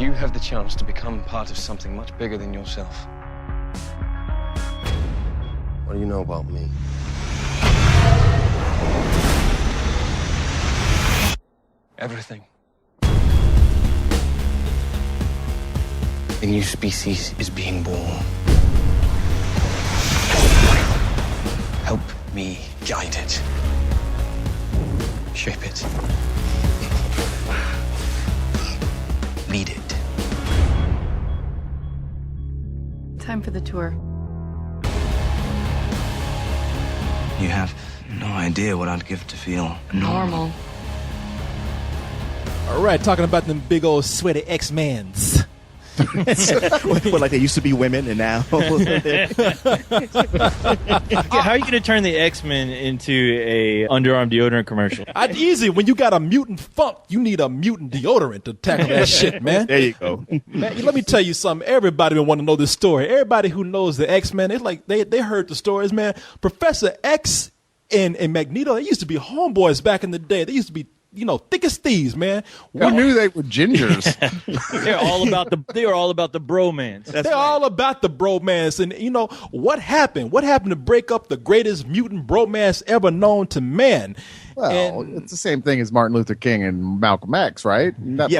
You have the chance to become part of something much bigger than yourself. What do you know about me? Everything. A new species is being born. Help me guide it. Shape it. Lead it. Time for the tour. You have no idea what I'd give to feel Normal. All right, talking about them big old sweaty X-Mans. What, like they used to be women and now? How are you going to turn the X-Men into a underarm deodorant commercial? Easy. When you got a mutant funk, you need a mutant deodorant to tackle that shit, man. There you go. Man, let me tell you something. Everybody been wanting to know this story. Everybody who knows the X-Men, it's like they heard the stories, man. Professor X and Magneto, they used to be homeboys back in the day. They used to be, thick as thieves, man. Who knew they were gingers? They are all about the bromance. They're all about the bromance. And what happened? What happened to break up the greatest mutant bromance ever known to man? Well, it's the same thing as Martin Luther King and Malcolm X, right? But they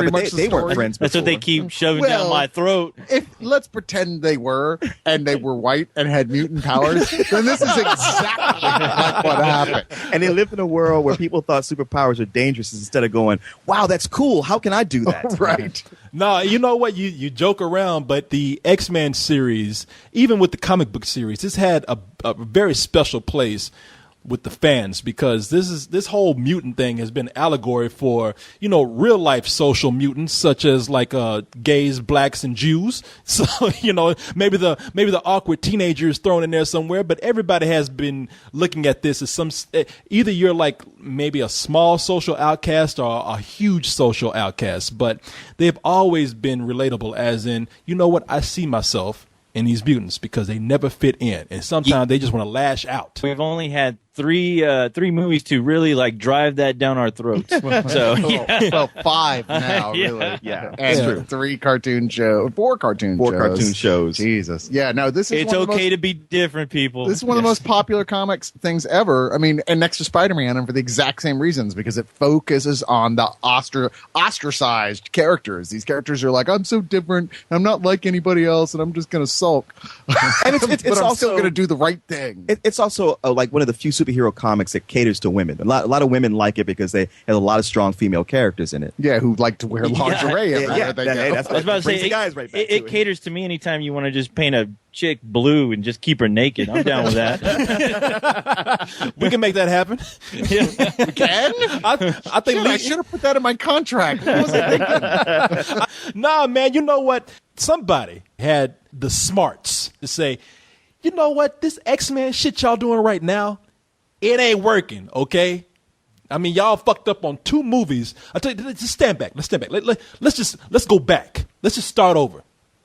weren't friends before. That's what they keep shoving down my throat. Let's pretend they were, and they were white and had mutant powers, then this is exactly like what happened. And they lived in a world where people thought superpowers were dangerous instead of going, wow, that's cool. How can I do that? Right. No, you know what? You joke around, but the X-Men series, even with the comic book series, this had a very special place with the fans, because this whole mutant thing has been allegory for real life social mutants such as like gays, blacks, and Jews. So maybe the awkward teenagers thrown in there somewhere, but everybody has been looking at this as either you're like maybe a small social outcast or a huge social outcast, but they've always been relatable, as in, what, I see myself in these mutants because they never fit in, and sometimes they just want to lash out. We've only had three movies to really like drive that down our throats. So well, 5 now, really. Yeah, and 4 cartoon shows. Jesus. Yeah. No, this is. It's okay to be different, people. This is one of the most popular comics things ever. I mean, and next to Spider-Man, and for the exact same reasons, because it focuses on the ostracized characters. These characters are like, I'm so different. I'm not like anybody else, and I'm just going to sulk. And it's but I'm also still going to do the right thing. It's also like one of the few superhero comics that caters to women. A lot of women like it because they have a lot of strong female characters in it. Yeah, who like to wear lingerie. That's I was about to say, it caters to me anytime you want to just paint a chick blue and just keep her naked. I'm down with that. We can make that happen. We can? I think I should have put that in my contract. What was I thinking? Nah, man, you know what? Somebody had the smarts to say, you know what? This X-Men shit y'all doing right now, it ain't working, okay? I mean, y'all fucked up on 2 movies. I tell you, just stand back. Let's stand back. Let's go back. Let's just start over.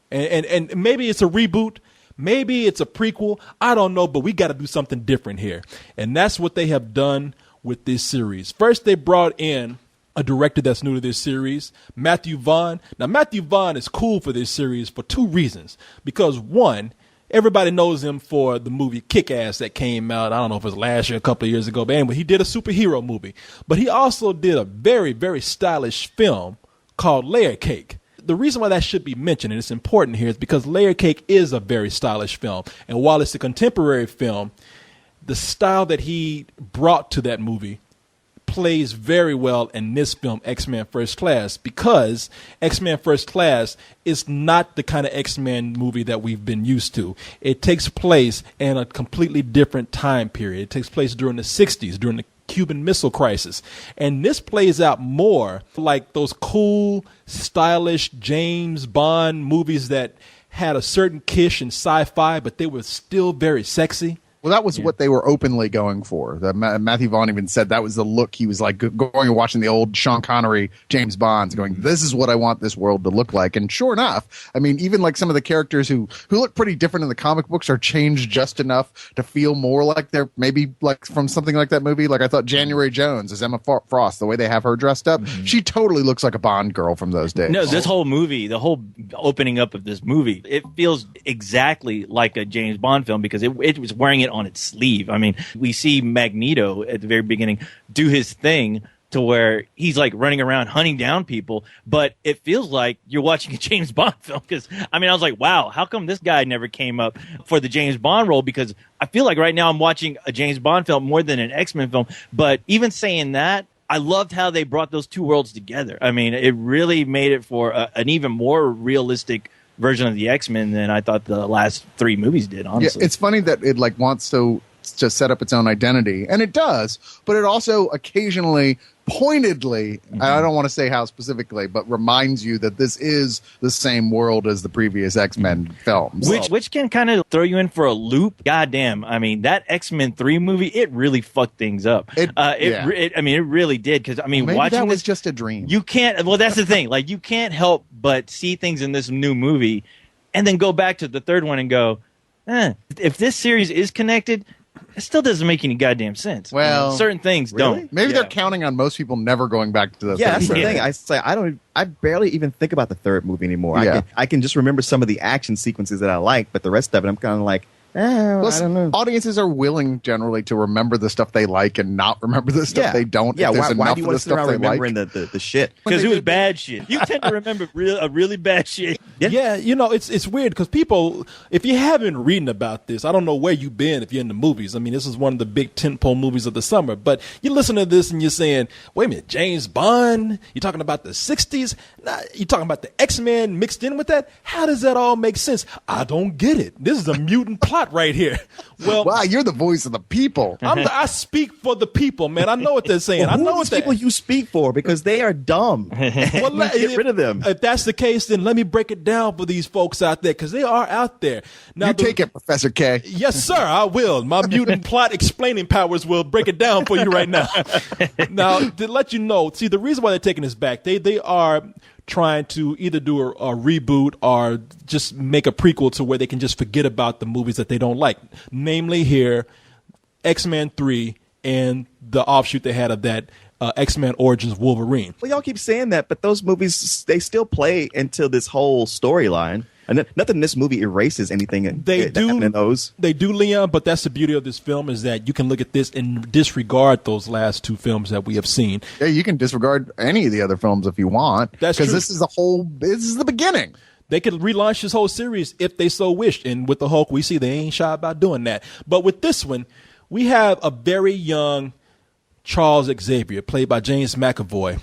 And maybe it's a reboot. Maybe it's a prequel. I don't know, but we got to do something different here. And that's what they have done with this series. First, they brought in a director that's new to this series, Matthew Vaughn. Now, Matthew Vaughn is cool for this series for 2 reasons. Because, one, everybody knows him for the movie Kick-Ass that came out, I don't know if it was last year, a couple of years ago, but anyway, he did a superhero movie. But he also did a very, very stylish film called Layer Cake. The reason why that should be mentioned, and it's important here, is because Layer Cake is a very stylish film. And while it's a contemporary film, the style that he brought to that movie plays very well in this film, X-Men First Class, because X-Men First Class is not the kind of X-Men movie that we've been used to. It takes place in a completely different time period. It takes place during the 60s, during the Cuban Missile Crisis. And this plays out more like those cool, stylish James Bond movies that had a certain kitsch and sci-fi, but they were still very sexy. Well, that was what they were openly going for. Matthew Vaughn even said that was the look he was like going and watching the old Sean Connery James Bonds, going, "This is what I want this world to look like." And sure enough, I mean, even like some of the characters who look pretty different in the comic books are changed just enough to feel more like they're maybe like from something like that movie. Like I thought January Jones as Emma Frost, the way they have her dressed up, she totally looks like a Bond girl from those days. No, this whole movie, the whole opening up of this movie, it feels exactly like a James Bond film because it was wearing it on its sleeve. I mean, we see Magneto at the very beginning do his thing to where he's like running around hunting down people, but it feels like you're watching a James Bond film because, I mean, I was like, wow, how come this guy never came up for the James Bond role? Because I feel like right now I'm watching a James Bond film more than an X-Men film. But even saying that, I loved how they brought those two worlds together. I mean, it really made it for an even more realistic version of the X-Men than I thought the last three movies did, honestly. Yeah, it's funny that it like wants to set up its own identity, and it does, but it also occasionally pointedly, I don't want to say how specifically, but reminds you that this is the same world as the previous X-Men films. Which can kind of throw you in for a loop. Goddamn. I mean, that X-Men 3 movie, it really fucked things up. I mean, it really did. Because, I mean, maybe watching that was this, just a dream. You can't, well, that's the thing. Like, you can't help but see things in this new movie and then go back to the third one and go, if this series is connected, it still doesn't make any goddamn sense. Well, certain things don't. Maybe they're counting on most people never going back to the Yeah, that's third the movie. thing. I barely even think about the third movie anymore. Yeah. I can just remember some of the action sequences that I like, but the rest of it, I'm kind of like, I Plus, don't know. audiences are willing generally to remember the stuff they like and not remember the stuff they don't. Yeah, if there's why enough do you of want the to sit stuff around they remembering like. the shit? Because it was bad shit. You tend to remember a really bad shit. Yeah, you know, it's weird because people, if you haven't reading about this, I don't know where you've been if you're in the movies. I mean, this is one of the big tentpole movies of the summer, but you listen to this and you're saying, wait a minute, James Bond? You're talking about the 60s? Nah, you're talking about the X-Men mixed in with that? How does that all make sense? I don't get it. This is a mutant plot right here. Well, Wow, you're the voice of the people. I speak for the people, man. I know what they're saying. Well, I know who are what these people you speak for? Because they are dumb. Well, Get rid of them. If that's the case, then let me break it down for these folks out there because they are out there. Now, You take it, Professor K. Yes, sir, I will. My mutant plot explaining powers will break it down for you right now. Now, to let you know, see, the reason why they're taking this back, they are trying to either do a reboot or just make a prequel to where they can just forget about the movies that they don't like. Namely here, X-Men 3 and the offshoot they had of that X-Men Origins Wolverine. Well, y'all keep saying that, but those movies, they still play into this whole storyline. And nothing in this movie erases anything that happened in those. They do, Leon, but that's the beauty of this film is that you can look at this and disregard those last two films that we have seen. Yeah, you can disregard any of the other films if you want. That's true. Because this is the beginning. They could relaunch this whole series if they so wished. And with the Hulk, we see they ain't shy about doing that. But with this one, we have a very young Charles Xavier, played by James McAvoy.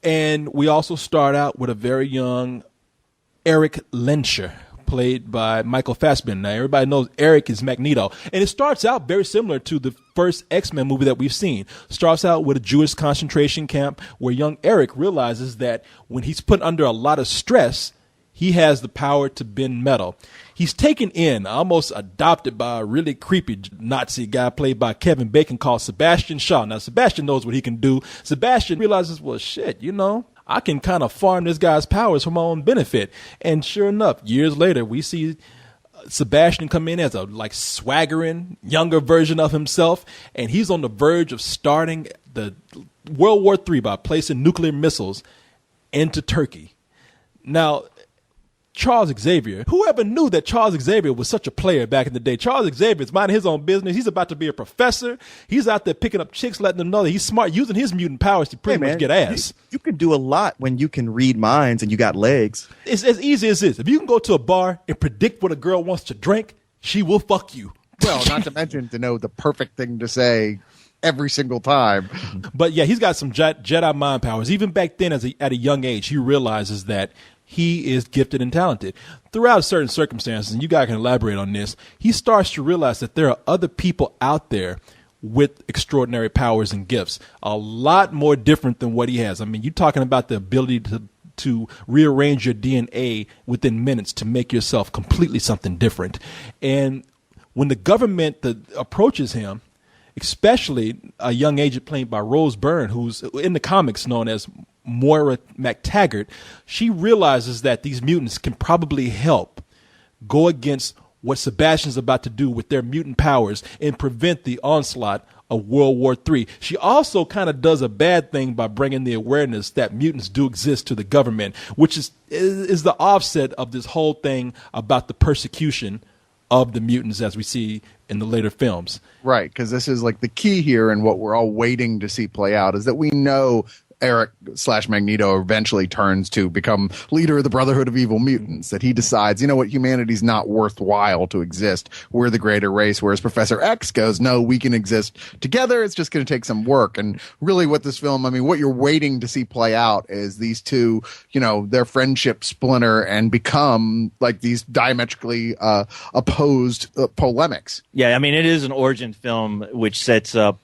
And we also start out with a very young Eric Lenscher, played by Michael Fassbender. Now, everybody knows Eric is Magneto. And it starts out very similar to the first X-Men movie that we've seen. Starts out with a Jewish concentration camp where young Eric realizes that when he's put under a lot of stress, he has the power to bend metal. He's taken in, almost adopted by a really creepy Nazi guy played by Kevin Bacon called Sebastian Shaw. Now, Sebastian knows what he can do. Sebastian realizes, well, shit, you know, I can kind of farm this guy's powers for my own benefit. And sure enough, years later, we see Sebastian come in as a like swaggering, younger version of himself. And he's on the verge of starting the World War III by placing nuclear missiles into Turkey. Now, Charles Xavier, whoever knew that Charles Xavier was such a player back in the day? Charles Xavier is minding his own business. He's about to be a professor. He's out there picking up chicks, letting them know that he's smart, using his mutant powers to pretty much get ass. You can do a lot when you can read minds and you got legs. It's as easy as this. If you can go to a bar and predict what a girl wants to drink, she will fuck you. Well, not to mention to know the perfect thing to say every single time. But yeah, he's got some Jedi mind powers. Even back then, at a young age, he realizes that he is gifted and talented. Throughout certain circumstances, and you guys can elaborate on this, he starts to realize that there are other people out there with extraordinary powers and gifts, a lot more different than what he has. I mean, you're talking about the ability to rearrange your DNA within minutes to make yourself completely something different. And when the government approaches him, especially a young agent played by Rose Byrne, who's in the comics known as Moira McTaggart, she realizes that these mutants can probably help go against what Sebastian's about to do with their mutant powers and prevent the onslaught of World War III. She also kind of does a bad thing by bringing the awareness that mutants do exist to the government, which is the offset of this whole thing about the persecution of the mutants as we see in the later films. Right, because this is like the key here, and what we're all waiting to see play out is that we know Eric / Magneto eventually turns to become leader of the Brotherhood of Evil Mutants, that he decides, you know what, humanity's not worthwhile to exist. We're the greater race. Whereas Professor X goes, no, we can exist together. It's just going to take some work. And really what this film, I mean, what you're waiting to see play out is these two, you know, their friendship splinter and become like these diametrically opposed polemics. Yeah, I mean, it is an origin film which sets up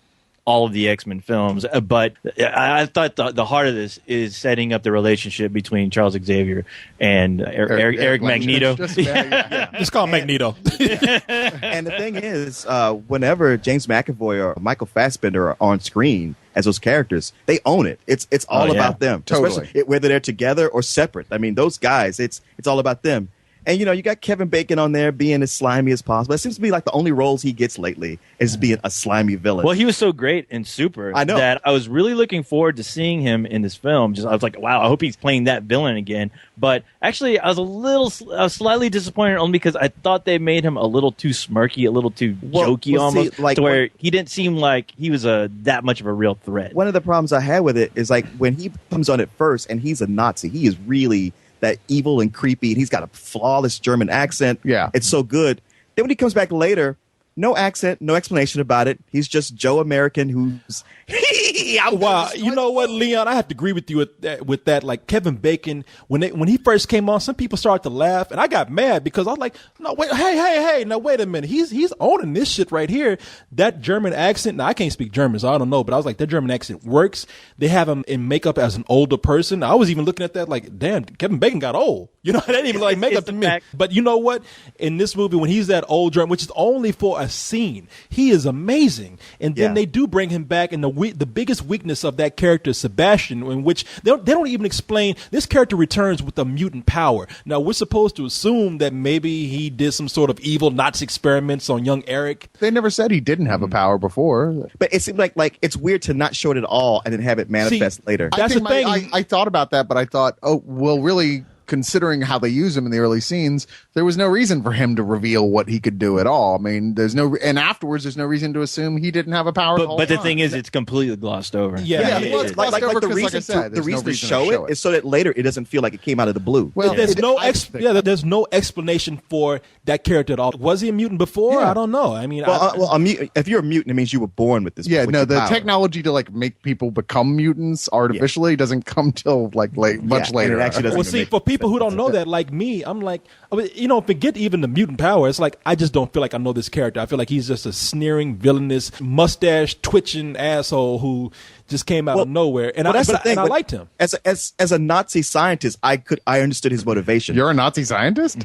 all of the X-Men films, but I thought the heart of this is setting up the relationship between Charles Xavier and Eric Magneto. Just call him Magneto. And the thing is, whenever James McAvoy or Michael Fassbender are on screen as those characters, they own it. It's all about them. Totally. Especially whether they're together or separate. I mean, those guys, it's all about them. And, you know, you got Kevin Bacon on there being as slimy as possible. It seems to be like the only roles he gets lately is being a slimy villain. Well, he was so great in Super I know. that I was really looking forward to seeing him in this film. I was like, wow, I hope he's playing that villain again. But actually, I was slightly disappointed only because I thought they made him a little too smirky, a little too jokey almost, to where he didn't seem like he was that much of a real threat. One of the problems I had with it is like when he comes on it first and he's a Nazi, he is really that evil and creepy, and he's got a flawless German accent. Yeah. It's so good. Then when he comes back later, no accent, no explanation about it. He's just Joe American who's... Wow, you know what, Leon? I have to agree with you with that. Like Kevin Bacon, when he first came on, some people started to laugh, and I got mad because I was like, "No, wait, hey, now wait a minute. He's owning this shit right here." That German accent. Now I can't speak German, so I don't know, but I was like, that German accent works. They have him in makeup as an older person. I was even looking at that like, damn, Kevin Bacon got old. You know, that didn't even like makeup to me. But you know what? In this movie, when he's that old German, which is only for a scene, he is amazing. And then they do bring him back, and the biggest weakness of that character is Sebastian, in which they don't even explain. This character returns with a mutant power. Now we're supposed to assume that maybe he did some sort of evil Nazi experiments on young Eric. They never said he didn't have a power before. But it seemed like it's weird to not show it at all and then have it manifest later. That's the thing. I thought about that, but I thought, oh, well, really, considering how they use him in the early scenes, there was no reason for him to reveal what he could do at all. I mean, and afterwards, there's no reason to assume he didn't have a power. But the thing is, it's completely glossed over. Yeah, the reason to show it is so that later it doesn't feel like it came out of the blue. Well, there's no explanation for that character at all. Was he a mutant before? Yeah. I don't know. I mean, if you're a mutant, it means you were born with this. Yeah, with no, your the power. technology to like make people become mutants artificially doesn't come till like much later. It actually doesn't. Well, see, for people who don't know that, like me, I'm like, you know, forget even the mutant power. It's like I just don't feel like I know this character. I feel like he's just a sneering, villainous, mustache twitching asshole who just came out of nowhere. And that's the thing. I liked him As a Nazi scientist, I understood his motivation. You're a Nazi scientist?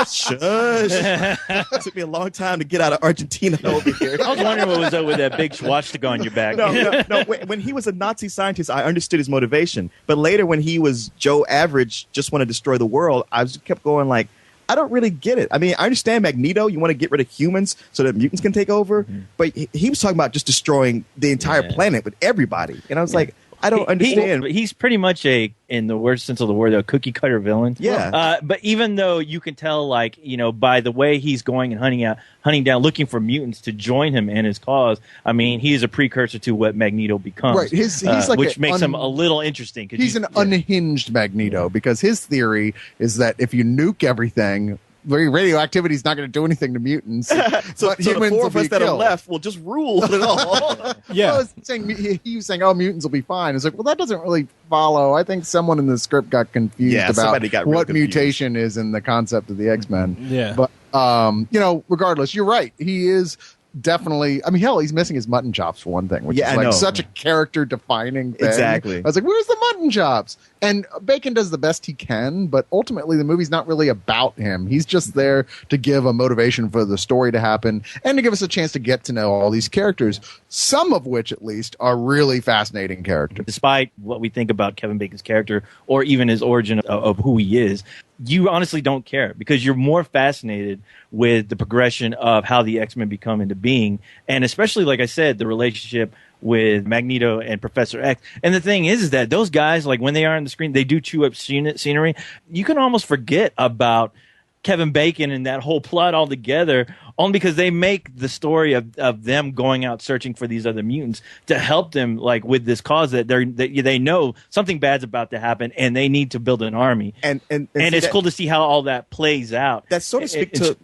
Shush. It took me a long time to get out of Argentina over here. I was wondering what was up with that big swastika on your back. No. When he was a Nazi scientist, I understood his motivation. But later, when he was Joe Average, just want to destroy the world, I just kept going like, I don't really get it. I mean, I understand Magneto. You want to get rid of humans so that mutants can take over. Mm-hmm. But he was talking about just destroying the entire planet with everybody. And I was like, I don't understand. He's pretty much in the worst sense of the word, a cookie cutter villain. Yeah. But even though you can tell, like, you know, by the way he's going and hunting down, looking for mutants to join him in his cause, I mean, he is a precursor to what Magneto becomes. Right. He's like which makes him a little interesting. He's an unhinged Magneto because his theory is that if you nuke everything, radioactivity is not going to do anything to mutants. so the four of us that are left will just rule it all. Yeah. He was saying, oh, mutants will be fine. It's like, well, that doesn't really follow. I think someone in the script got confused about what mutation is in the concept of the X-Men. Yeah. But, you know, regardless, you're right. He is definitely. I mean, hell, he's missing his mutton chops for one thing, which Yeah, is I like know. such a character-defining thing. Exactly. I was like, "Where's the mutton chops?" And Bacon does the best he can, but ultimately, the movie's not really about him. He's just there to give a motivation for the story to happen and to give us a chance to get to know all these characters, some of which, at least, are really fascinating characters. Despite what we think about Kevin Bacon's character or even his origin of who he is, you honestly don't care because you're more fascinated with the progression of how the X-Men become into being. And especially, like I said, the relationship with Magneto and Professor X. And the thing is that those guys, like when they are on the screen, they do chew up scenery. You can almost forget about Kevin Bacon and that whole plot altogether, only because they make the story of them going out searching for these other mutants to help them, like with this cause that they know something bad's about to happen and they need to build an army. And it's cool to see how all that plays out. That sort of speaks to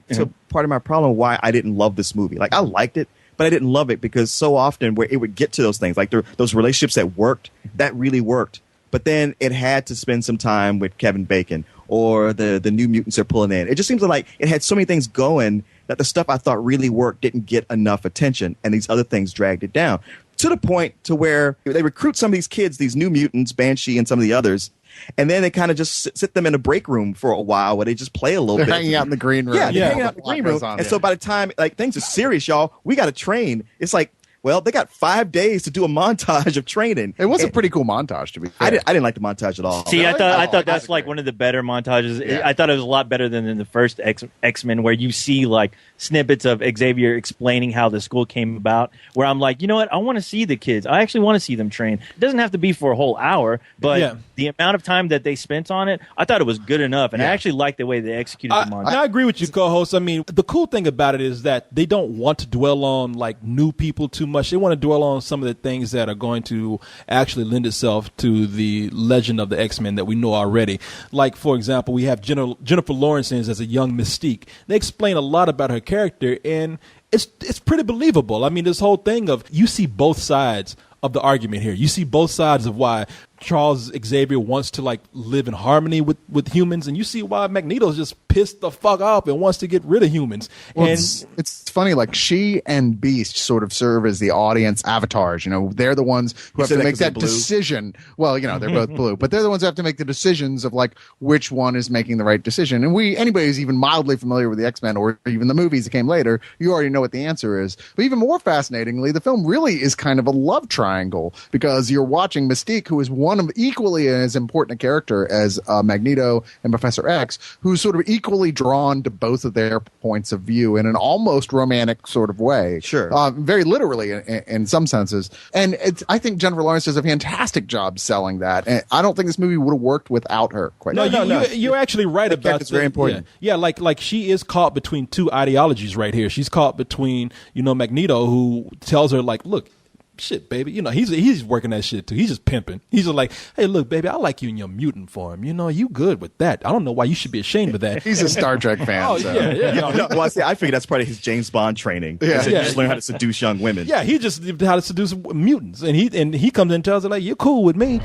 part of my problem why I didn't love this movie. Like I liked it, but I didn't love it because so often where it would get to those things, like those relationships that worked, that really worked. But then it had to spend some time with Kevin Bacon or the New Mutants are pulling in. It just seems like it had so many things going that the stuff I thought really worked didn't get enough attention, and these other things dragged it down to the point to where they recruit some of these kids, these New Mutants, Banshee, and some of the others, and then they kind of just sit them in a break room for a while where they just play a little They're bit. hanging out in the green room. Yeah, they're hanging out in the green room. And so by the time like things are serious, y'all, we got to train. It's like, well, they got 5 days to do a montage of training. It was a pretty cool montage, to be fair. I didn't like the montage at all. See, Really? I thought Oh, that's like one of the better montages. Yeah. I thought it was a lot better than in the first X-Men, where you see like snippets of Xavier explaining how the school came about. Where I'm like, you know what? I want to see the kids. I actually want to see them train. It doesn't have to be for a whole hour, but the amount of time that they spent on it, I thought it was good enough, and I actually liked the way they executed the montage. I agree with you, co-host. I mean, the cool thing about it is that they don't want to dwell on like new people too much. They want to dwell on some of the things that are going to actually lend itself to the legend of the X-Men that we know already. Like, for example, we have Jennifer Lawrence as a young Mystique. They explain a lot about her character, and it's pretty believable. I mean, this whole thing of you see both sides of the argument here. You see both sides of why Charles Xavier wants to like live in harmony with humans, and you see why Magneto's just pissed the fuck off and wants to get rid of humans. Well, And it's funny, like she and Beast sort of serve as the audience avatars. You know, they're the ones who have said to that make 'cause they're that blue? decision. Well, you know, they're both blue, but they're the ones who have to make the decisions of like which one is making the right decision. And anybody who's even mildly familiar with the X-Men or even the movies that came later, you already know what the answer is. But even more fascinatingly, the film really is kind of a love triangle because you're watching Mystique, who is one of equally as important a character as Magneto and Professor X, who's sort of equally drawn to both of their points of view in an almost romantic sort of way. Sure. Very literally in some senses. And I think Jennifer Lawrence does a fantastic job selling that. And I don't think this movie would have worked without her. You're actually right That about character's very important. Yeah, like she is caught between two ideologies right here. She's caught between, Magneto, who tells her like, look, shit, baby. He's working that shit too. He's just pimping. He's just like, hey, look, baby, I like you in your mutant form. You good with that. I don't know why you should be ashamed of that. He's a Star Trek fan. Oh, so. yeah. Well, I figure that's part of his James Bond training. Yeah. You just learn how to seduce young women. Yeah, he just knew how to seduce mutants, and he comes in and tells her like, you're cool with me.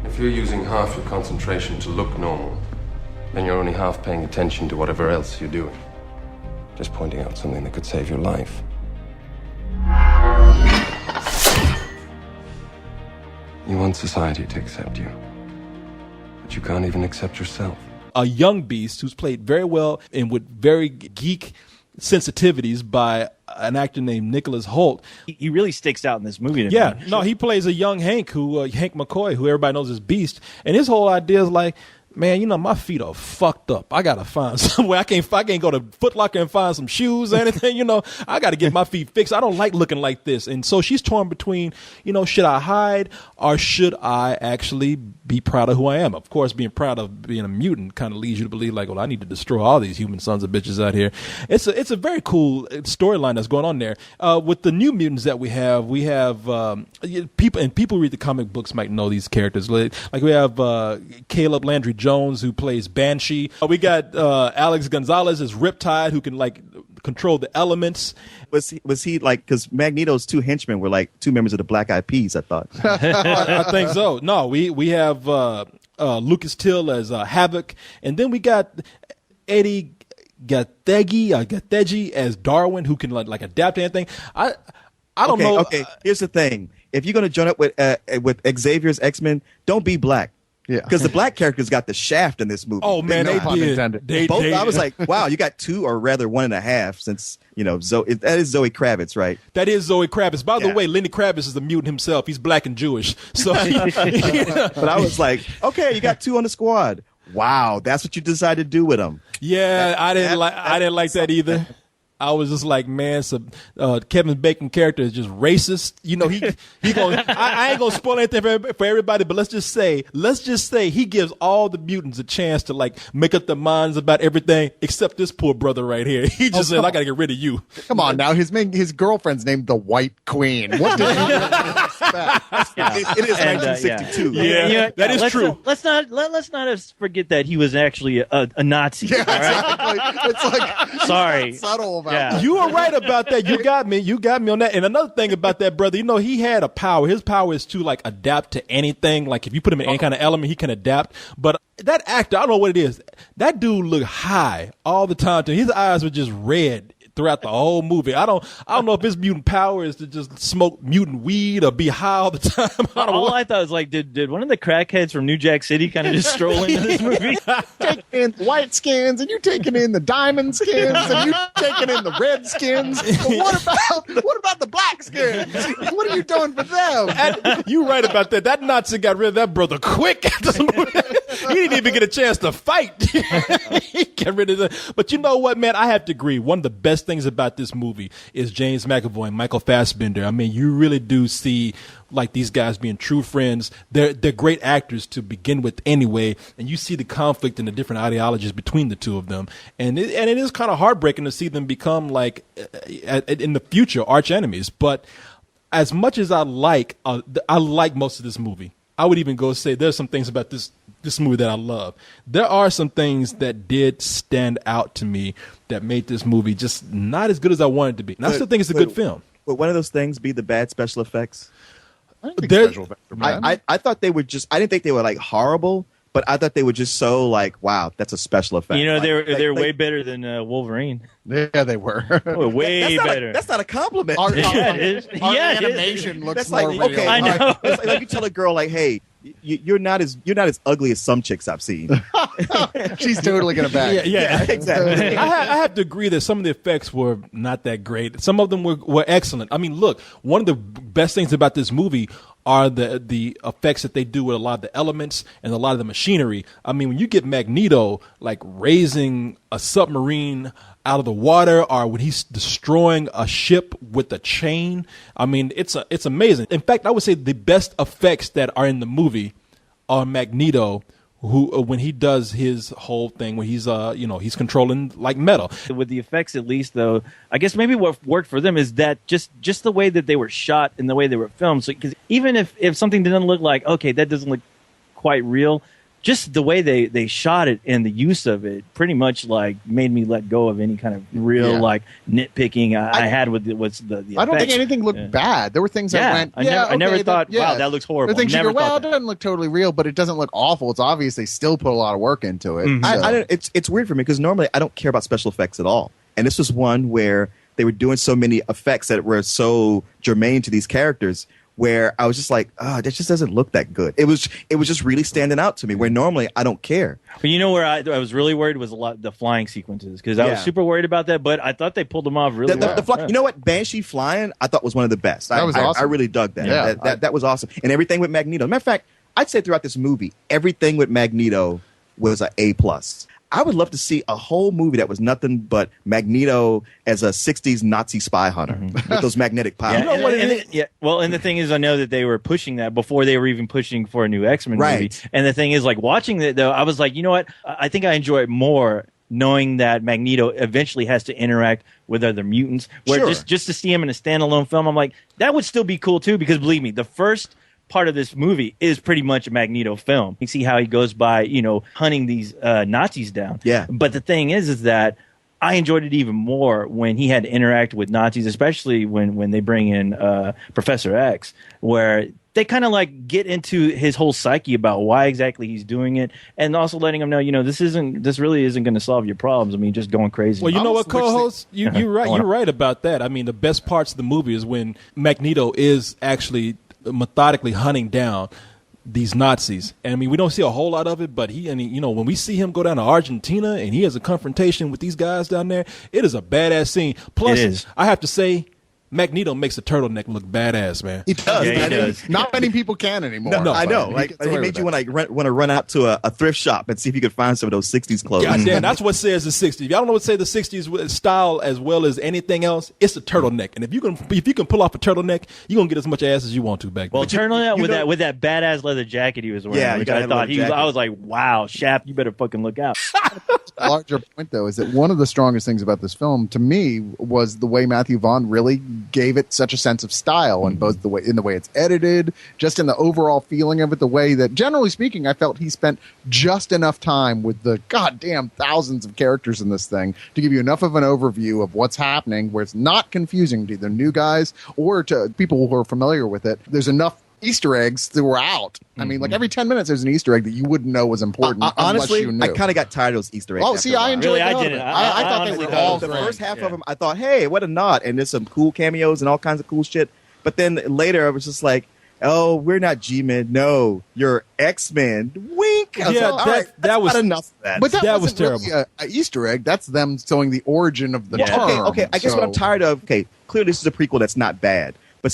If you're using half your concentration to look normal, then you're only half paying attention to whatever else you're doing. Just pointing out something that could save your life. You want society to accept you, but you can't even accept yourself. A young Beast who's played very well and with very geek sensitivities by an actor named Nicholas Hoult. He really sticks out in this movie. Yeah, no, he plays a young Hank Hank McCoy, who everybody knows as Beast, and his whole idea is like, man, my feet are fucked up. I gotta find somewhere. I can't go to Foot Locker and find some shoes or anything. I gotta get my feet fixed. I don't like looking like this. And so she's torn between, should I hide or should I actually be proud of who I am? Of course, being proud of being a mutant kind of leads you to believe like, well, I need to destroy all these human sons of bitches out here. It's a very cool storyline that's going on there. With the New Mutants that we have people read the comic books might know these characters. Like we have Caleb Landry Jones, who plays Banshee. We got Alex Gonzalez as Riptide, who can like control the elements. Was he like, because Magneto's two henchmen were like two members of the Black Eyed Peas, I thought. I think so. No, we have Lucas Till as Havoc, and then we got Eddie Gathegi as Darwin, who can like adapt to anything. I don't know. Okay, here's the thing: if you're gonna join up with Xavier's X-Men, don't be black. Yeah, because the black characters got the shaft in this movie. Oh man, No they pun did. intended. I was like, wow, you got 2, or rather 1.5, since that is Zoe Kravitz, right? That is Zoe Kravitz. By the Yeah. way, Lenny Kravitz is the mutant himself. He's black and Jewish. So, But I was like, okay, you got 2 on the squad. Wow, that's what you decided to do with them. yeah, I didn't like that either. I was just like, man, Kevin Bacon character is just racist. He going. I ain't gonna spoil anything for everybody, but let's just say he gives all the mutants a chance to like make up their minds about everything except this poor brother right here. He just said, I gotta get rid of you. Come on now, his girlfriend's named the White Queen. What did he expect? It is 1962. Yeah, that is true. Let's not forget that he was actually a Nazi. Yeah, all right? exactly. It's like Sorry. subtle about Yeah. that. You were right about that. You got me on that. And another thing about that brother, he had a power. His power is to like adapt to anything. Like if you put him in any kind of element, he can adapt. But that actor, I don't know what it is. That dude looked high all the time. His eyes were just red throughout the whole movie. I don't know if his mutant power is to just smoke mutant weed or be high all the time. I thought was like, did one of the crackheads from New Jack City kind of just stroll into this movie? Taking in white skins, and you taking in the diamond skins, and you taking in the red skins. But what about the black skins? What are you doing for them? And you're right about that. That Nazi got rid of that brother quick. He didn't even get a chance to fight. He got rid of that. But you know what, man? I have to agree. One of the best things about this movie is James McAvoy and Michael Fassbender. I mean, you really do see like these guys being true friends. They're great actors to begin with anyway, and you see the conflict and the different ideologies between the two of them. And it is kind of heartbreaking to see them become like in the future arch enemies. But as much as I like most of this movie, I would even go say there's some things about this movie that I love. There are some things that did stand out to me that made this movie just not as good as I wanted it to be. And I still think it's a good film. Would one of those things be the bad special effects? I think There- special effects are bad. I thought they were just. I didn't think they were like horrible, but I thought they were just so like, wow, that's a special effect. They're way better than Wolverine. Yeah, they were. Oh, way that's better. That's not a compliment. Yeah, it is. Our Yeah, it is. animation looks That's more like real. okay. I know. It's like you tell a girl like, hey, you're not as ugly as some chicks I've seen. She's totally gonna back. Yeah. Exactly. I have to agree that some of the effects were not that great. Some of them were excellent. I mean, look, one of the best things about this movie are the effects that they do with a lot of the elements and a lot of the machinery. I mean, when you get Magneto like raising a submarine out of the water, or when he's destroying a ship with a chain, I mean, it's amazing. In fact, I would say the best effects that are in the movie are Magneto, who when he does his whole thing when he's he's controlling like metal. With the effects, at least, though, I guess maybe what worked for them is that just the way that they were shot and the way they were filmed. So, because even if something didn't look like, okay, that doesn't look quite real, just the way they shot it and the use of it pretty much like made me let go of any kind of real like nitpicking I had with the I don't think effects. anything looked bad. There were things that went. I never thought, wow, that looks horrible. The things Never you go, well, thought it that. doesn't look totally real, but it doesn't look awful. It's obvious they still put a lot of work into it. Mhm. So. I don't, it's weird for me because normally I don't care about special effects at all, and this was one where they were doing so many effects that were so germane to these characters. Where I was just like, that just doesn't look that good. It was just really standing out to me. Where normally I don't care. But you know where I was really worried was the flying sequences, because I was super worried about that. But I thought they pulled them off really well. The you know what? Banshee flying, I thought was one of the best. That was awesome. I really dug that. Yeah. That was awesome. And everything with Magneto. Matter of fact, I'd say throughout this movie, everything with Magneto was an A+. I would love to see a whole movie that was nothing but Magneto as a 60s Nazi spy hunter with those magnetic powers. Yeah, and the thing is, I know that they were pushing that before they were even pushing for a new X-Men movie. And the thing is, like, watching it, though, I was like, you know what? I think I enjoy it more knowing that Magneto eventually has to interact with other mutants. Where just to see him in a standalone film, I'm like, that would still be cool, too, because believe me, the first part of this movie is pretty much a Magneto film. You see how he goes by, hunting these Nazis down. Yeah. But the thing is that I enjoyed it even more when he had to interact with Nazis, especially when they bring in Professor X, where they kind of like get into his whole psyche about why exactly he's doing it, and also letting him know, this really isn't going to solve your problems. I mean, just going crazy. Well, you know what, co-host, you're right. You're right about that. I mean, the best parts of the movie is when Magneto is actually methodically hunting down these Nazis. And I mean, we don't see a whole lot of it, but when we see him go down to Argentina and he has a confrontation with these guys down there, it is a badass scene. Plus, I have to say, Magneto makes the turtleneck look badass, man. He does. Yeah, he does. Not many people can anymore. No, I know. Like, he made you want to run out to a thrift shop and see if you could find some of those 60s clothes. God damn, that's what says the 60s. If y'all don't know what say the 60s style as well as anything else, it's a turtleneck. And if you can pull off a turtleneck, you're going to get as much ass as you want to back then. Well, turtleneck with that badass leather jacket he was wearing, which I thought I was like, wow, Shaft, you better fucking look out. A larger point, though, is that one of the strongest things about this film, to me, was the way Matthew Vaughn really gave it such a sense of style, and both the way it's edited, just in the overall feeling of it, the way that, generally speaking, I felt he spent just enough time with the goddamn thousands of characters in this thing to give you enough of an overview of what's happening, where it's not confusing to either new guys or to people who are familiar with it. There's enough Easter eggs throughout. I mean, like every 10 minutes there's an Easter egg that you wouldn't know was important honestly, unless you knew. I kind of got tired of those Easter eggs. Oh, see, I enjoyed really, the I didn't. I thought they were all the great. first half of them, I thought, hey, what a nod. And there's some cool cameos and all kinds of cool shit. But then later I was just like, oh, we're not G-Men. No, you're X-Men. Wink. That was not enough of that. But that was wasn't really a Easter egg. That's them showing the origin of the term. Okay. I guess what I'm tired of, clearly this is a prequel that's not bad. But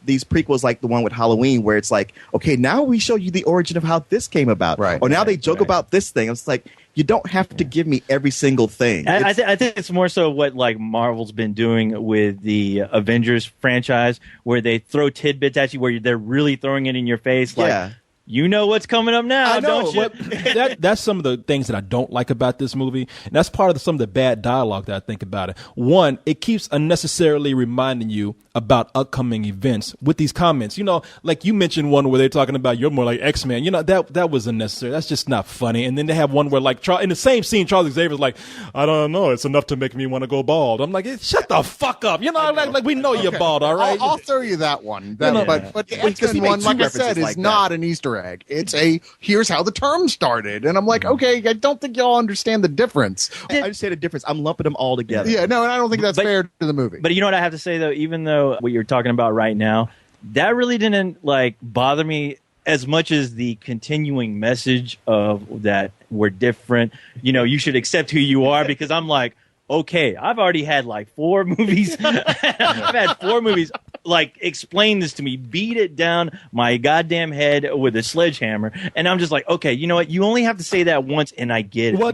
these prequels like the one with Halloween where it's like, okay, now we show you the origin of how this came about. Right. Or now they joke about this thing. It's like, you don't have to give me every single thing. I think it's more so what like Marvel's been doing with the Avengers franchise, where they throw tidbits at you, where they're really throwing it in your face. Like, you know what's coming up now, don't you? That's some of the things that I don't like about this movie. And that's part of some of the bad dialogue that I think about it. One, it keeps unnecessarily reminding you about upcoming events with these comments. Like you mentioned one where they're talking about you're more like X-Men. That was unnecessary. That's just not funny. And then they have one where like in the same scene, Charles Xavier's like, I don't know, it's enough to make me want to go bald. I'm like, shut the fuck up. Like we know you're bald, all right? I'll throw you that one. But the X-Men one, like I said, is not an Easter egg. It's here's how the term started. And I'm like, okay, I don't think y'all understand the difference. I understand the difference. I'm lumping them all together. Yeah, no, and I don't think that's fair to the movie. But you know what I have to say, though? Even though what you're talking about right now, that really didn't like bother me as much as the continuing message of that we're different. You should accept who you are, because I'm like, okay, I've already had like 4 movies. I've had 4 movies like explain this to me, beat it down my goddamn head with a sledgehammer, and I'm just like, okay, you know what? You only have to say that once, and I get it. Well,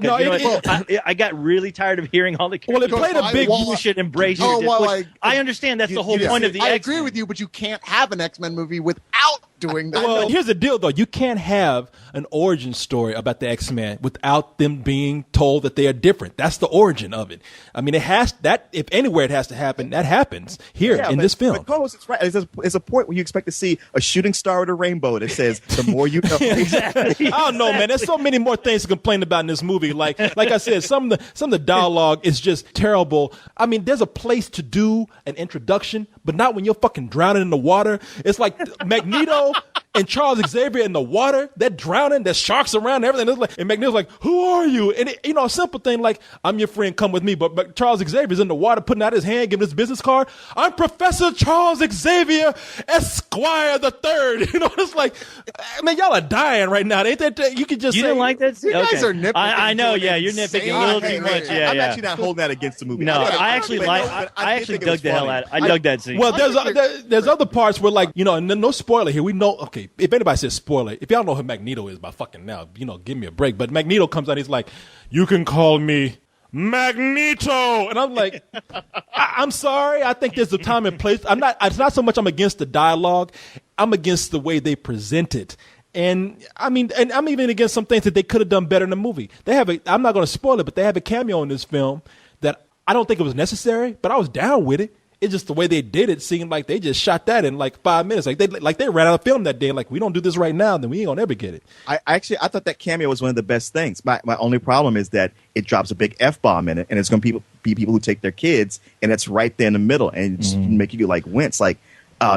I got really tired of hearing all the. Well, it played a big. You should embrace your. I understand that's the whole point of the. I agree with you, but you can't have an X-Men movie without doing that. Well, here's the deal, though. You can't have an origin story about the X-Men without them being told that they are different. That's the origin of it. I mean, it has that. If anywhere it has to happen, that happens here in this film. But Carlos, it's right. There's a point where you expect to see a shooting star with a rainbow that says, "The more you know." Exactly. I don't know, man. There's so many more things to complain about in this movie. Like I said, some of the dialogue is just terrible. I mean, there's a place to do an introduction, but not when you're fucking drowning in the water. It's like Magneto and Charles Xavier in the water. They're drowning. There's sharks around and everything. And Magneto's like, "Who are you?" And a simple thing like, "I'm your friend. Come with me." But Charles Xavier's in the water, putting out his hand, giving his business card. "I'm Professor Charles Xavier Esquire the Third." It's like, man, y'all are dying right now. Ain't that you could just? You say, didn't like that? You guys are nitpicking. I know. Yeah, you're nitpicking a little too much. Yeah, I'm actually not holding that against the movie. No, I actually dug the hell out. I dug that scene. Well, there's other parts where like and no spoiler here. We know. Okay, if anybody says spoiler, if y'all know who Magneto is by fucking now, give me a break. But Magneto comes out. He's like, "You can call me Magneto," and I'm like, I'm sorry. I think there's a time and place. It's not so much I'm against the dialogue. I'm against the way they present it. And I mean, and I'm even against some things that they could have done better in the movie. I'm not going to spoil it, but they have a cameo in this film that I don't think it was necessary, but I was down with it. It's just the way they did it seemed like they just shot that in like 5 minutes. Like they ran out of film that day. Like, we don't do this right now, then we ain't gonna ever get it. I thought that cameo was one of the best things. My only problem is that it drops a big F-bomb in it, and it's gonna be people who take their kids, and it's right there in the middle, and just make you like wince. Like,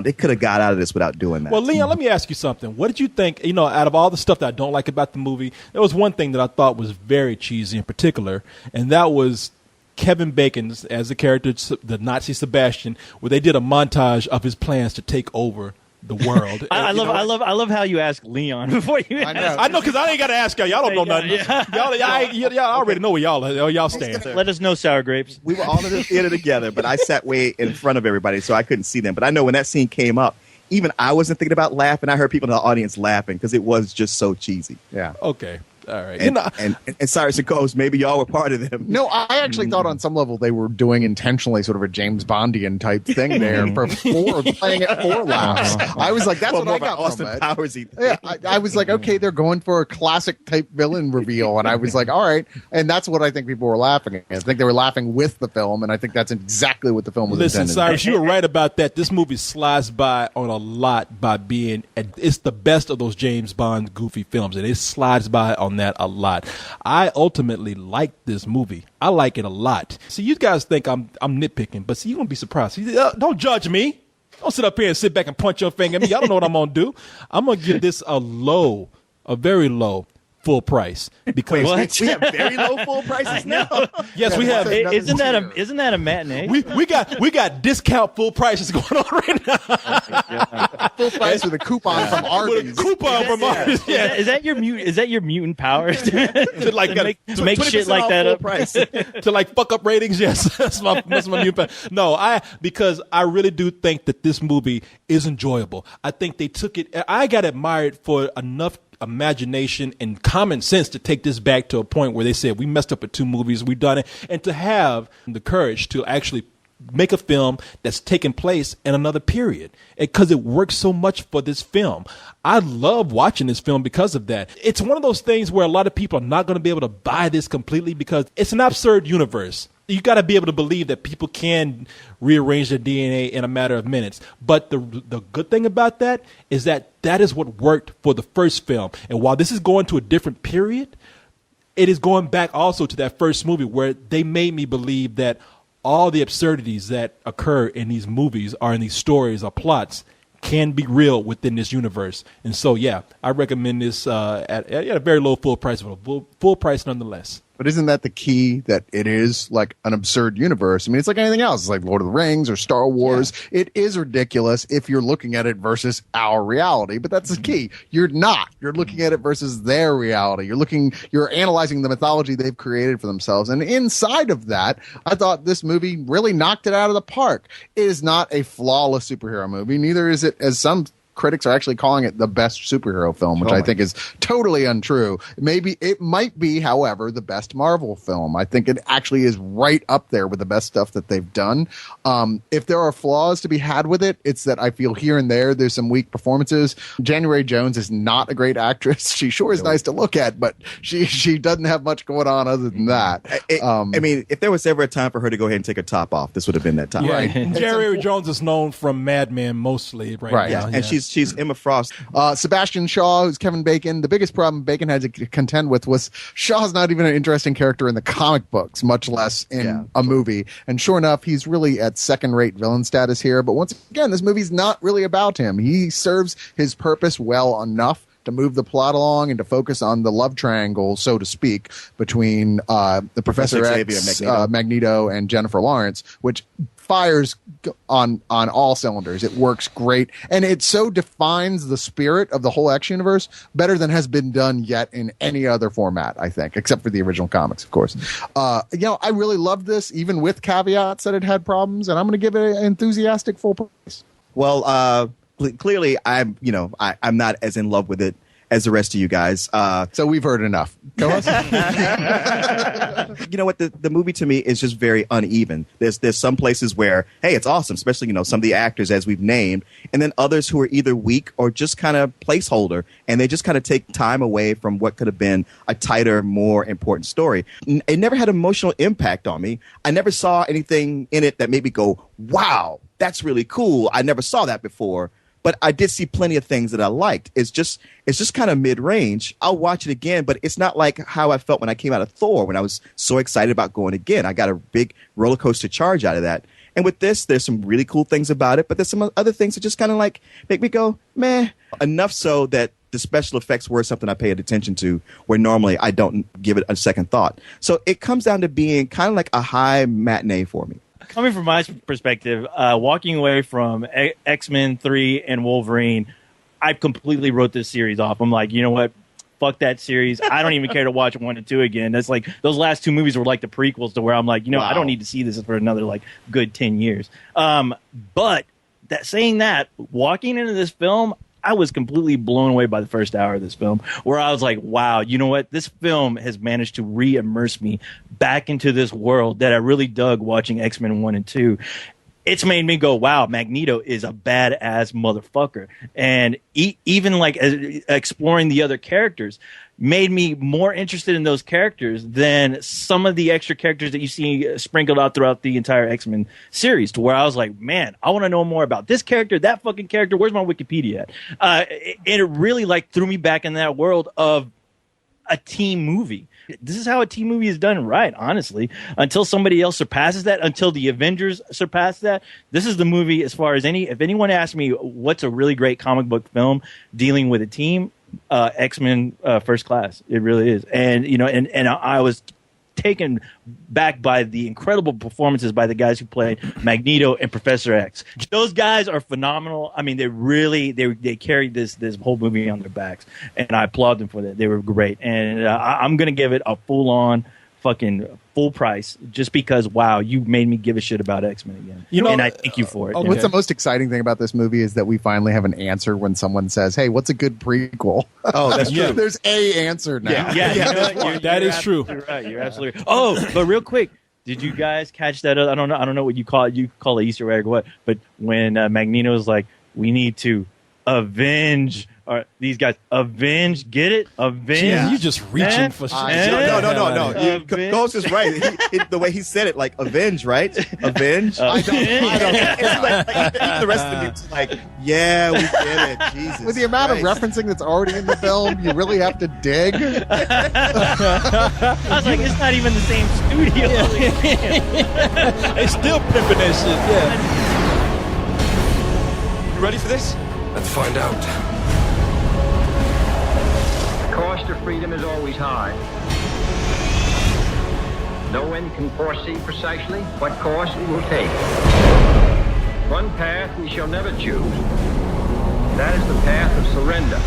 they could have got out of this without doing that. Well, Leon, let me ask you something. What did you think, out of all the stuff that I don't like about the movie, there was one thing that I thought was very cheesy in particular, and that was Kevin Bacon as the character, the Nazi Sebastian, where they did a montage of his plans to take over the world. I love how you ask Leon before you ask. I know, because I ain't got to ask y'all. Y'all don't know nothing. Y'all already know where y'all stand. Let us know, sour grapes. We were all in the theater together, but I sat way in front of everybody, so I couldn't see them. But I know when that scene came up, even I wasn't thinking about laughing. I heard people in the audience laughing because it was just so cheesy. Yeah. Okay. All right. And Cyrus and Coast, maybe y'all were part of them. No, I actually thought on some level they were doing intentionally sort of a James Bondian type thing there for playing it 4 laughs. I was like, that's what I got Austin from it. Powers-y. Yeah, I was like, okay, they're going for a classic type villain reveal, and I was like, all right, and that's what I think people were laughing at. I think they were laughing with the film, and I think that's exactly what the film was Listen, intended. Cyrus, you were right about that. This movie slides by on a lot by being, it's the best of those James Bond goofy films, and it slides by on that a lot. I ultimately like this movie. I like it a lot. See, you guys think I'm nitpicking, but see, you're going to be surprised. See, don't judge me. Don't sit up here and sit back and punch your finger at me. I don't know what I'm going to do. I'm going to give this a very low full price, because we have very low full prices now. Yes, we have. Isn't that a matinee? We got discount full prices going on right now. Full price with a coupon from Arby's. With a coupon from Arby's. Yeah. Is that your mutant powers to make shit like that up? Price. To like fuck up ratings? Yes, that's my new plan. No, because I really do think that this movie is enjoyable. I think they took it. I got admired for enough imagination and common sense to take this back to a point where they said, we messed up at 2 movies, we done it, and to have the courage to actually make a film that's taking place in another period, because it works so much for this film. I love watching this film because of that. It's one of those things where a lot of people are not going to be able to buy this completely, because it's an absurd universe. You got to be able to believe that people can rearrange their DNA in a matter of minutes. But the good thing about that is that is what worked for the first film. And while this is going to a different period, it is going back also to that first movie, where they made me believe that all the absurdities that occur in these movies or in these stories or plots can be real within this universe. And so, yeah, I recommend this at a very low full price, but a full price nonetheless. But isn't that the key, that it is like an absurd universe? I mean, it's like anything else. It's like Lord of the Rings or Star Wars. Yeah. It is ridiculous if you're looking at it versus our reality, but that's the key. You're not. You're looking at it versus their reality. You're analyzing the mythology they've created for themselves. And inside of that, I thought this movie really knocked it out of the park. It is not a flawless superhero movie. Neither is it, as some critics are actually calling it, the best superhero film, which I think is totally untrue. It might be, however, the best Marvel film. I think it actually is right up there with the best stuff that they've done. If there are flaws to be had with it, it's that I feel here and there's some weak performances. January Jones is not a great actress. She sure is nice to look at, but she doesn't have much going on other than that. I mean, if there was ever a time for her to go ahead and take her top off, this would have been that time. Right. January Jones is known from Mad Men mostly right now. And she's Emma Frost. Sebastian Shaw, who's Kevin Bacon. The biggest problem Bacon had to contend with was Shaw's not even an interesting character in the comic books, much less in a movie. And sure enough, he's really at second-rate villain status here. But once again, this movie's not really about him. He serves his purpose well enough to move the plot along and to focus on the love triangle, so to speak, between the Professor X, Magneto, and Jennifer Lawrence, which fires on all cylinders. It works great, and it so defines the spirit of the whole X universe better than has been done yet in any other format, I think, except for the original comics, of course. I really loved this, even with caveats that it had problems, and I'm going to give it an enthusiastic full price. Well, clearly, I'm not as in love with it as the rest of you guys. So we've heard enough. Go on. You know what? The movie to me is just very uneven. There's some places where, hey, it's awesome, especially, some of the actors as we've named, and then others who are either weak or just kind of placeholder, and they just kind of take time away from what could have been a tighter, more important story. It never had emotional impact on me. I never saw anything in it that made me go, wow, that's really cool. I never saw that before. But I did see plenty of things that I liked. It's just kind of mid-range. I'll watch it again, but it's not like how I felt when I came out of Thor, when I was so excited about going again. I got a big roller coaster charge out of that. And with this, there's some really cool things about it, but there's some other things that just kind of like make me go, meh. Enough so that the special effects were something I paid attention to, where normally I don't give it a second thought. So it comes down to being kind of like a high matinee for me. Coming from my perspective, walking away from X-Men 3 and Wolverine, I completely wrote this series off. I'm like, you know what? Fuck that series. I don't even care to watch 1 and 2 again. That's like, those last 2 movies were like the prequels to where I'm like, I don't need to see this for another like good 10 years. But saying that, walking into this film, I was completely blown away by the first hour of this film, where I was like, wow, you know what? This film has managed to re-immerse me back into this world that I really dug watching X-Men 1 and 2. It's made me go, wow, Magneto is a badass motherfucker. And even like exploring the other characters made me more interested in those characters than some of the extra characters that you see sprinkled out throughout the entire X-Men series, to where I was like, man, I want to know more about this character, that fucking character. Where's my Wikipedia at? It really like threw me back in that world of a team movie. This is how a team movie is done right, honestly. Until somebody else surpasses that, until the Avengers surpass that, this is the movie as far as if anyone asks me what's a really great comic book film dealing with a team, X-Men First Class. It really is. And, and I was taken back by the incredible performances by the guys who played Magneto and Professor X. Those guys are phenomenal. I mean, they carried this whole movie on their backs, and I applaud them for that. They were great, and I'm gonna give it a full price, just because, wow, you made me give a shit about X-Men again. And I thank you for it. What's the most exciting thing about this movie is that we finally have an answer when someone says, hey, what's a good prequel? Oh, that's true. There's a answer now. That is true. Right. You're absolutely right. Oh, but real quick, did you guys catch that? I don't know what you call it. You call it Easter egg or what? But when Magneto is like, we need to avenge. Or these guys, avenge, get it? Avenge. Jeez, you just reaching for shit. No. Ghost is right. The way he said it, like, avenge, right? Avenge? I don't. It's like, the rest of it's like, yeah, we get it. Jesus. With the amount of referencing that's already in the film, you really have to dig. I was like, it's not even the same studio. They still pimping that shit, You ready for this? Let's find out. The cost of freedom is always high. No one can foresee precisely what course it will take. One path we shall never choose. That is the path of surrender.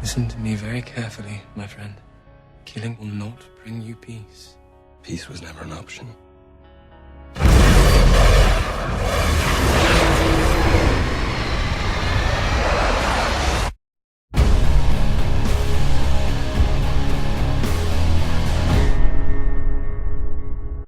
Listen to me very carefully, my friend. Killing will not bring you peace. Peace was never an option.